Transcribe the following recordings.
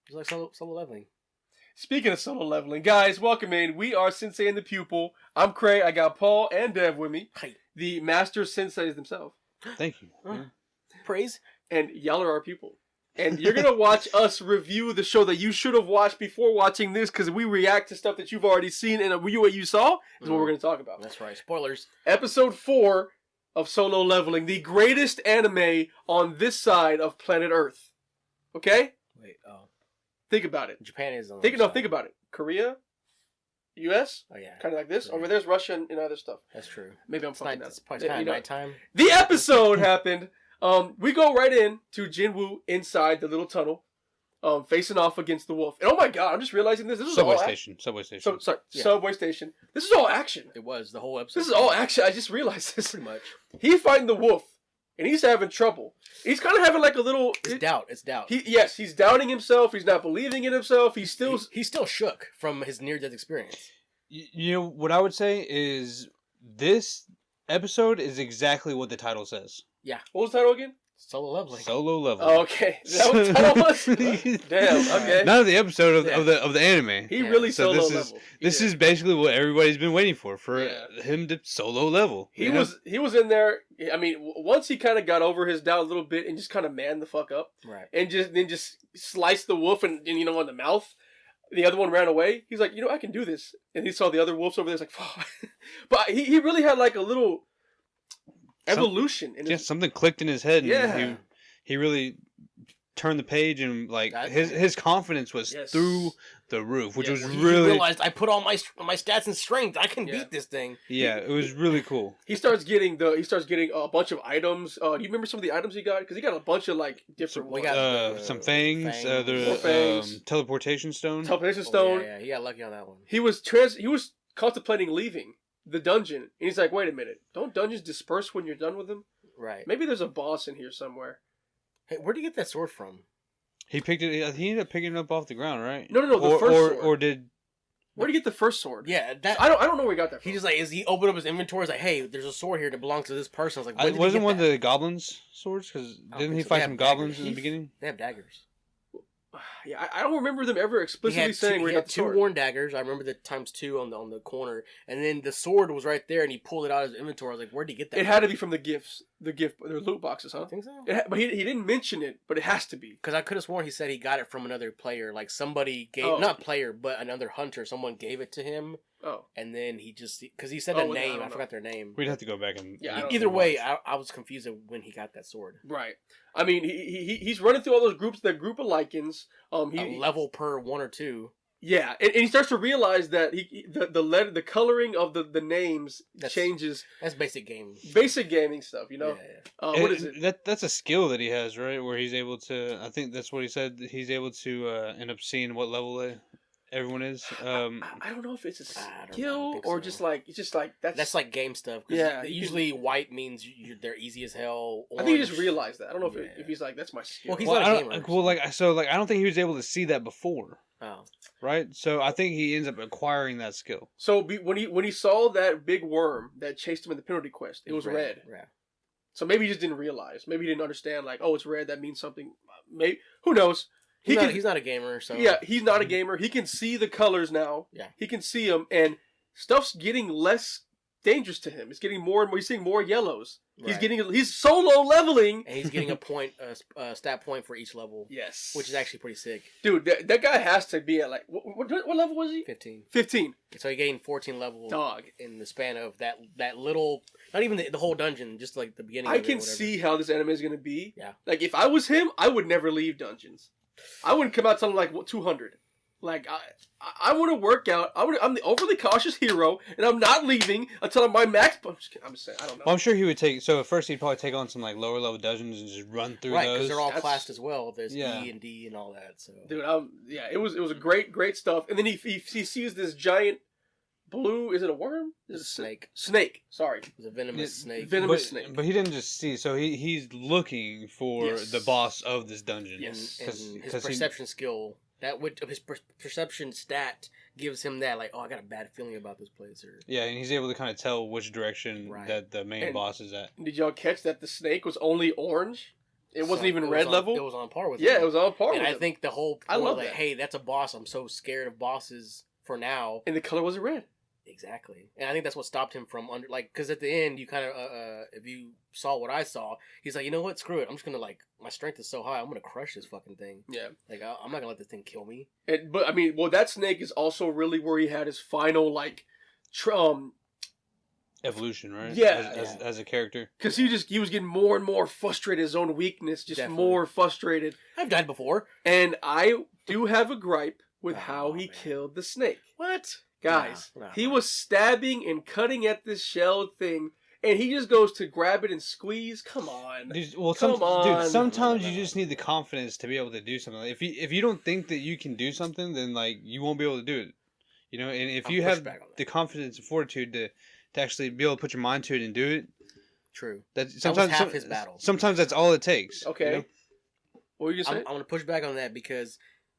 It's like solo leveling. Speaking of solo leveling, guys, welcome in. We are Sensei and the Pupil. I'm Cray. I got Paul and Dev with me. Hey. The master senseis themselves. Thank you. Yeah. Praise. And y'all are our pupil. And you're going to watch us review the show that you should have watched before watching this, because we react to stuff that you've already seen, and what you saw is what we're going to talk about. That's right. Spoilers. Episode 4 of Solo Leveling, the greatest anime on this side of planet Earth. Okay? Wait, Think about it. Japan is on Think side. about it. Korea, U.S., Oh, yeah. kind of like this. Yeah. Over there's Russia and other stuff. That's true. Maybe I'm fucking It's nuts. probably kind of nighttime. The episode happened. We go right in to Jinwoo inside the little tunnel, facing off against the wolf. And oh my god, I'm just realizing this. This is Subway all station. Subway station. Yeah. Subway station. This is all action. It was the whole episode. This is all action. I just realized this. Pretty much. He's fighting the wolf, and he's having trouble. He's kind of having like a little. It's doubt. He's doubting himself. He's not believing in himself. He's still shook from his near-death experience. You know what I would say is this episode is exactly what the title says. Yeah. What was the title again? Solo leveling. Solo level. Oh, okay. Is that what the title was? Damn. Okay. Not of the episode of the anime. He really So solo this level. This is basically what everybody's been waiting for Yeah. him to solo level. He was in there. I mean, once he kind of got over his doubt a little bit and just kind of manned the fuck up, Right. and just sliced the wolf and in the mouth. The other one ran away. He's like, I can do this. And he saw the other wolves over there. He's like, fuck. But he really had like a little evolution in his. Something clicked in his head. And Yeah. He really turned the page, and like That- his confidence was Yes. through the roof, which Yeah, was when He really realized I put all my stats and strength. I can Yeah. beat this thing. it was really cool. He starts getting a bunch of items. Do you remember some of the items he got? Because he got a bunch of like different we ones. got- Some fangs, Fangs. More the fangs. teleportation stone. Teleportation Oh, stone. yeah, he got lucky on that one. He was contemplating leaving the dungeon, and he's like, "Wait a minute! Don't dungeons disperse when you're done with them? Right. Maybe there's a boss in here somewhere." Hey, where'd you get that sword from? He picked it. He ended up picking it up off the ground, right? No, the first sword. or did Where'd he get the first sword? Yeah, that. I don't know where he got that from. He just like he opened up his inventory. He's like, "Hey, there's a sword here that belongs to this person." I was like, when did he wasn't get one of that? the goblins' swords? Because don't didn't think he so. fight They some have goblins daggers. in the beginning? They have daggers. Yeah, I don't remember them ever He explicitly had saying two, where he he got had the two sword. worn daggers. I remember the times two on the corner, and then the sword was right there, and he pulled it out of his inventory. I was like, "Where'd he get that?" It had to be from the loot boxes, huh? I think so. But he didn't mention it, but it has to be. Because I could have sworn he said he got it from another player. Like somebody gave, Oh. not player, but another hunter. Someone gave it to him, Oh, and then he just because he said Oh, a well, I name. don't I know. forgot their name. We'd have to go back and Yeah, I don't Either know way, much. I was confused of when he got that sword. right. I mean, he's running through all those groups, that group of lichens. A level per one or two. Yeah, and he starts to realize that the coloring of the names changes. That's basic game. Basic gaming stuff, you know. Yeah. What is it? That's a skill that he has, right? Where he's able to. I think that's what he said. He's able to end up seeing what level everyone is. I don't know if it's a I don't know, I skill think or so. just like it's just like That's like game stuff. 'Cause Yeah, Usually white means they're easy as hell. I think he just orange- realized that. I don't know Yeah. if he's like that's my skill. Well, he's well, not a I don't, gamer, well, so- like I don't think he was able to see that before, Oh. right? So I think he ends up acquiring that skill. So when he saw that big worm that chased him in the penalty quest, it was red. Yeah. So maybe he just didn't realize. Maybe he didn't understand. Like, oh, it's red. That means something. Maybe who knows? He's not a gamer, so Yeah, he's not a gamer. He can see the colors now. Yeah. He can see them, and stuff's getting less dangerous to him. It's getting more and more. He's seeing more yellows. Right. He's solo leveling. And he's getting a point, a stat point for each level. Yes. Which is actually pretty sick. Dude, that guy has to be at like what level was he? 15. 15. So he gained 14 levels. Dog. In the span of that little, not even the whole dungeon, just like the beginning. I of it, can whatever. see how this anime is gonna be. Yeah. Like if I was him, I would never leave dungeons. I wouldn't come out something like 200. Like I want to work out. I'm the overly cautious hero, and I'm not leaving until my max. I'm just saying. I don't know. Well, I'm sure he would take. So at first he'd probably take on some like lower level dungeons and just run through Right, because those. they're all That's- classed as well. There's Yeah. E and D and all that. So Dude, yeah, it was a great stuff. And then he sees this giant blue. Is it a worm? Is it a snake. Snake. Sorry. It was a venomous snake. Venomous snake. But he didn't just see. So he's looking for Yes. the boss of this dungeon. Yes. And 'Cause- his 'cause he- perception skill, that would his perception stat gives him that, like, oh, I got a bad feeling about this place. Or Yeah, and he's able to kind of tell which direction Right. that the main And- boss is at. Did y'all catch that the snake was only orange? It wasn't So even it red was level. It was on par with Yeah, him. it was on par. And with I him. think the whole I point love like, that. hey, that's a boss. I'm so scared of bosses for now. And the color wasn't red. Exactly. And I think that's what stopped him from because at the end you kind of if you saw what I saw, he's like, you know what, screw it. I'm just gonna my strength is so high, I'm gonna crush this fucking thing. Yeah. Like I'm not gonna let this thing kill me. But I mean, well, that snake is also really where he had his final Evolution, right? Yeah. As a character. Because he was getting more and more frustrated, his own weakness, just Definitely. more frustrated. I've died before. And I do have a gripe with Oh, how he man. killed the snake. What? Guys, Nah. he was stabbing and cutting at this shell thing, and he just goes to grab it and squeeze. Come on. Dude, Come on. dude, sometimes No. you just need the confidence to be able to do something. If you don't think that you can do something, then like you won't be able to do it. You know, and if I'll you push have back on that. the confidence and fortitude to actually be able to put your mind to it and do it, True. that's That was sometimes half his battle. Sometimes that's all it takes. Okay. You know? What were you I'm saying? gonna push back on that because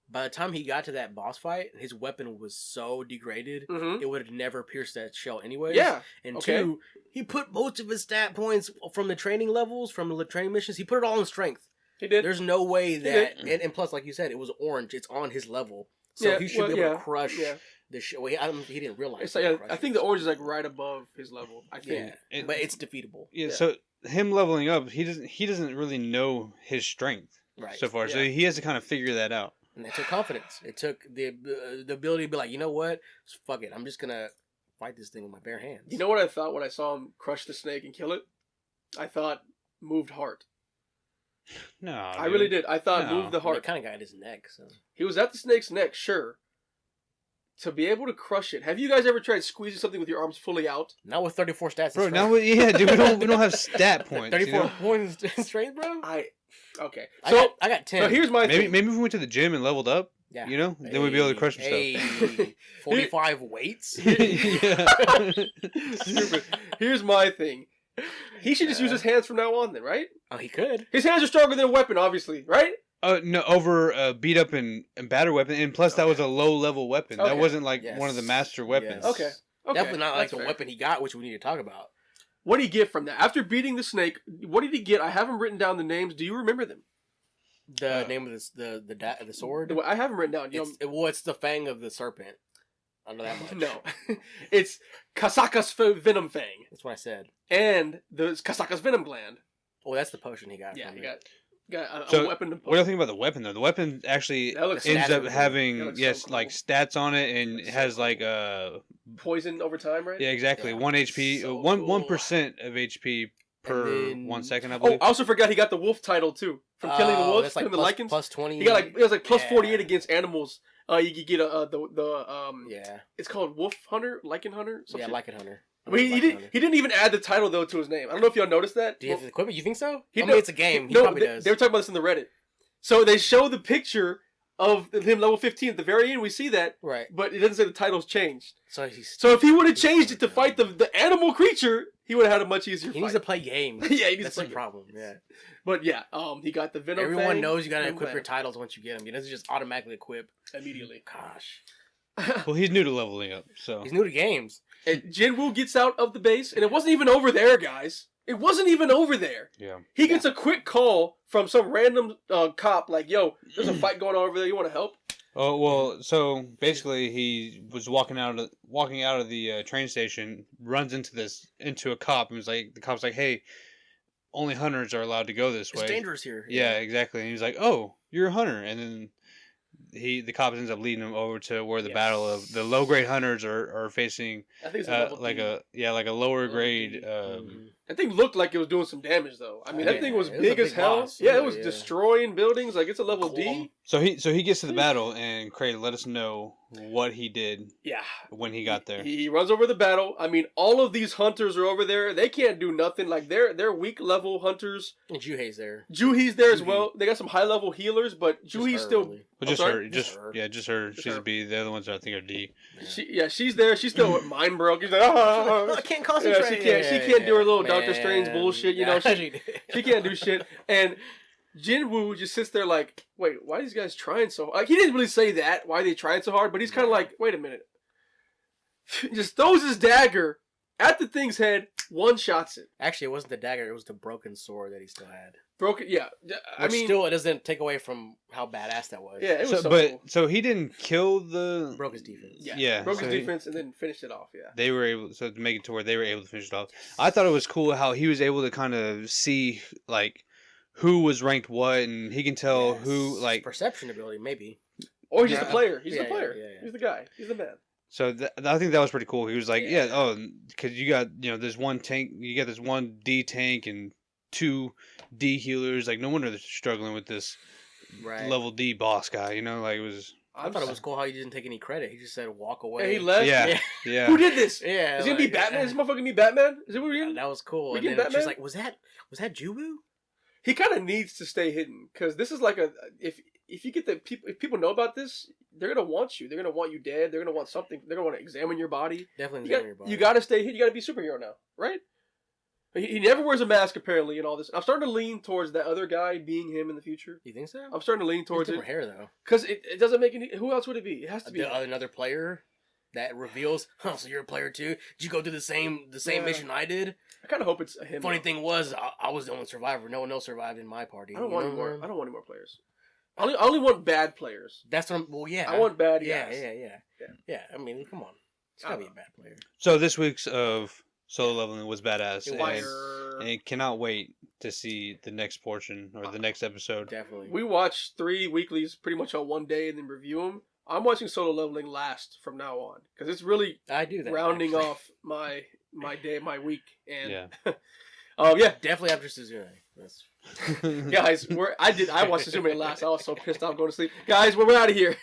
by the time he got to that boss fight, his weapon was so degraded, Mm-hmm. it would have never pierced that shell anyways. Yeah. And okay. two, he put most of his stat points from the training levels, from the training missions, he put it all in strength. He did. There's no way did. that, and plus, like you said, it was orange. It's on his level, so he should be able to crush the shell. Well, he didn't realize. It's he like, could crush I it. think the orange is like right above his level. I think. Yeah, but it's defeatable. Yeah, Yeah. so him leveling up, he doesn't really know his strength Right. so far. So Yeah. he has to kind of figure that out. And it took confidence. It took the ability to be like, you know what? Fuck it. I'm just gonna fight this thing with my bare hands. You know what I thought when I saw him crush the snake and kill it? I thought moved heart. No, I really did. I thought No. moved the It heart. kind of got at his neck. So He was at the snake's neck, sure. To be able to crush it. Have you guys ever tried squeezing something with your arms fully out? not with 34 stats. Bro, and now strength. yeah, dude, we don't have stat points. 34 You know? points in strength, bro. Okay. I got 10. So here's my thing. Maybe if we went to the gym and leveled up, yeah. you know, then we'd be able to crush some Hey, 45 weights. stuff. Yeah. Stupid. Here's my thing. He should just use his hands from now on, then, right? Oh, he could. His hands are stronger than a weapon, obviously, right? No, over a beat up and battered weapon, and plus that was a low level weapon. Okay. That wasn't like Yes. one of the master weapons. Yes. Okay. Definitely not like that's the fair. weapon he got, which we need to talk about. What did he get from that? After beating the snake, what did he get? I haven't written down the names. Do you remember them? The name of the sword. I haven't written down. You It's the fang of the serpent. I know that much. no. It's Kasaka's venom fang. That's what I said. And the Kasaka's venom gland. Oh, that's the potion he got. Yeah, from he it. got a So, weapon to What do you think about the weapon though? The weapon actually That looks ends stats up are cool. having That looks yes, so cool. like stats on it, and That's it so has cool. like poison over time, right? yeah, exactly, Yeah. 1 HP, So 1% of HP per then- 1 second, I Oh, believe. I also forgot he got the wolf title too from killing the wolves, That's like killing the lichens. plus 20. He got like it was like plus Yeah. 48 against animals. You could get Yeah. it's called wolf hunter, lichen hunter. Some Yeah, shit. like it, Hunter. But he didn't even add the title though to his name. I don't know if y'all noticed that. Do you have the equipment? You think so? He I know- mean, it's a game. He no, probably they, does. they were talking about this in the Reddit. So they show the picture of him level 15 at the very end. We see that, Right. but it doesn't say the title's changed. So he's. So if he would have changed it to fight the animal creature, he would have had a much easier He fight. needs to play games. Yeah, he needs That's to the play problem. Yeah. But yeah, he got the venom. Everyone fang, knows you gotta venom equip your gland titles once you get them. He doesn't just automatically equip. immediately. Gosh. Well, he's new to leveling up, so He's new to games. And Jinwoo gets out of the base, and it wasn't even over there, guys. It wasn't even over there. yeah. He gets a quick call from some random cop, like, "Yo, there's a fight going on over there. You want to help?" Oh well, so basically he was walking out of the train station, runs into a cop, and was like, the cop's like, "Hey, only hunters are allowed to go this It's way." dangerous here. Yeah, exactly. And he's like, "Oh, you're a hunter," and then the cop ends up leading him over to where the Yes. battle of the low grade hunters are facing I think it's a level like D. a lower Level grade. D. Mhm. That thing looked like it was doing some damage, though. I mean, that Yeah, thing was it was big a as big hell. boss. Yeah, Yeah, it was yeah. destroying buildings. Like, it's a level D. Cool. So he gets to the battle, and Craig let us know what he did Yeah. when he got there. He runs over the battle. I mean, all of these hunters are over there. They can't do nothing. Like, they're weak level hunters. And Juhei's there. Juhi's there as Juhi. well. They got some high level healers, but Just Juhi's her, still. really. But I'm just sorry? her, Just her. just her. Just She's her. a B. The other ones I think are D. Yeah. She's there. She's still mind broke. She's like, oh, I can't yeah, concentrate. she can't do her little Doctor Man. Strange bullshit. You know, Yeah, she can't do shit. And Jinwoo just sits there like, wait, why are these guys trying so hard? Like, he didn't really say that, why are they trying so hard, but he's kind of like, wait a minute. Just throws his dagger at the thing's head, one shots it. Actually, it wasn't the dagger; it was the broken sword that he still had. Broke it. Yeah, I Which mean, still it doesn't take away from how badass that was. yeah, it was So, so but cool. so he didn't kill the. Broke his defense. Yeah, broke so his he- defense and then finished it off. Yeah, They were able to make it to where they were able to finish it off. I thought it was cool how he was able to kind of see like who was ranked what, and he can tell who Yes. like. Perception ability, maybe. or he's just Yeah. the player. He's Yeah, the player. yeah. He's the guy. He's the man. So I think that was pretty cool. He was like, Yeah. because you got this one tank, you got this one D tank and 2 D healers. Like no wonder they're struggling with this Right. level D boss guy. Like it was. I thought it was cool how he didn't take any credit. He just said walk away. And he left. Yeah, yeah. Who did this? Yeah. Is he gonna be Batman? Is this motherfucker gonna be Batman? Is it what we're getting? That was cool. We And get then she's Batman? like, was that Jubu? He kind of needs to stay hidden because this is like if you get the people, if people know about this, they're gonna want you. They're gonna want you dead. They're gonna want something. They're gonna want to examine your body. Definitely. You got to stay hidden. You got to be a superhero now, right? He never wears a mask apparently, and all this. I'm starting to lean towards that other guy being him in the future. You think so? I'm starting to lean towards different it hair though. because it doesn't make any. Who else would it be? It has to be Another player that reveals. Oh, so you're a player too? Did you go through the same Yeah. mission I did? I kind of hope it's him. Funny though. thing was, I was the only survivor. No one else survived in my party. I don't You want know any more. what I mean? I don't want any more players. I only want bad players. That's what I'm. Well, yeah. I want bad Yeah, guys. yeah. I mean, come on. It's gotta be a bad player. So this week's of solo leveling was badass, It was. and cannot wait to see the next portion or the next episode. Definitely. We watch 3 weeklies pretty much on one day and then review them. I'm watching solo leveling last from now on because it's really I do that. rounding actually. off my day, my week, and Yeah. yeah, Definitely after Suzume. That's guys, I watched Suzume last. I was so pissed off going to sleep. Guys, we're out of here.